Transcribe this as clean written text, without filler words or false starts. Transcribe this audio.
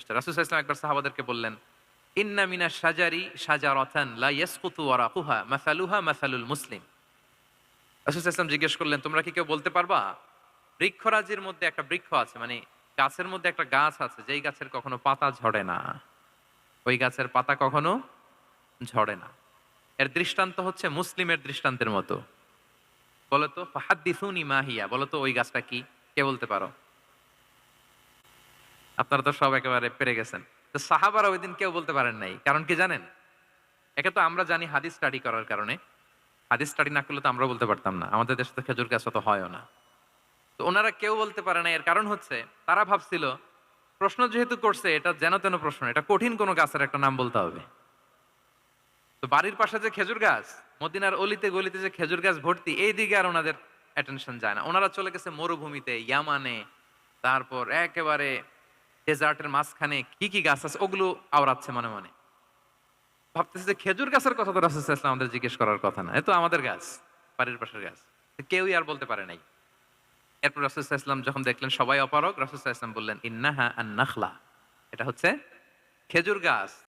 আসছে। রাসূল সাল্লাল্লাহু আলাইহি ওয়াসাল্লাম একবার সাহাবাদেরকে বললেন, ইন্না মিনাশ শাজারি শাজারাতান লা ইয়াসকুতু ওয়ারাকুহা মাসালুহা মাসালুল মুসলিম। রাসূল সাল্লাল্লাহু আলাইহি ওয়াসাল্লাম জিজ্ঞেস করলেন, তোমরা কি কেউ বলতে পারবা? বৃক্ষরাজির মধ্যে একটা বৃক্ষ আছে, মানে গাছের মধ্যে একটা গাছ আছে যেই গাছের কখনো পাতা ঝরে না। ওই গাছের পাতা কখনো ঝরে না। এর দৃষ্টান্ত হচ্ছে মুসলিমের দৃষ্টান্তের মতো। বলো তো ফাহাদ্দিসুনি মা হিয়া, বলো তো ওই গাছটা কি? কে বলতে পারো? আপনারা তো সব একেবারে পেরে গেছেন। তো সাহাবারা ঐদিন কেউ বলতে পারেন নাই। কারণ কি জানেন? একে তো আমরা জানি হাদিস স্টাডি করার কারণে। হাদিস স্টাডি না করলে তো আমরা বলতে পারতাম না। আমাদের দেশে তো খেজুর গাছ অত হয়ও না। তো উনারা কেউ বলতে পারে না, এর কারণ হচ্ছে তারা ভাবছিল প্রশ্ন যেহেতু করছে এটা যেন তেন প্রশ্ন, এটা কঠিন কোন গাছের একটা নাম বলতে হবে। তো বাড়ির পাশে যে খেজুর গাছ, মদিনার অলিতে গলিতে যে খেজুর গাছ ভর্তি, এই দিকে আর ওনাদের অ্যাটেনশন যায় না। ওনারা চলে গেছে মরুভূমিতে, ইয়ামানে, তারপর একেবারে ডেজার্টের মাঝখানে কি কি গাছ আছে ওগুলো আওড়াচ্ছে মনে মনে। ভাবতেছে যে খেজুর গাছের কথা তো রাসূল সাল্লাল্লাহু আলাইহি ওয়াসাল্লাম আমাদের জিজ্ঞেস করার কথা না, এ তো আমাদের গাছ, বাড়ির পাশের গাছ। তো কেউই আর বলতে পারে নাই। এরপর রাসূল সাল্লাল্লাহু আলাইহি ওয়াসাল্লাম যখন দেখলেন সবাই অপারগ, রাসূল সাল্লাল্লাহু আলাইহি ওয়াসাল্লাম বললেন, ইন্নাহা আন নাখলা, এটা হচ্ছে খেজুর গাছ।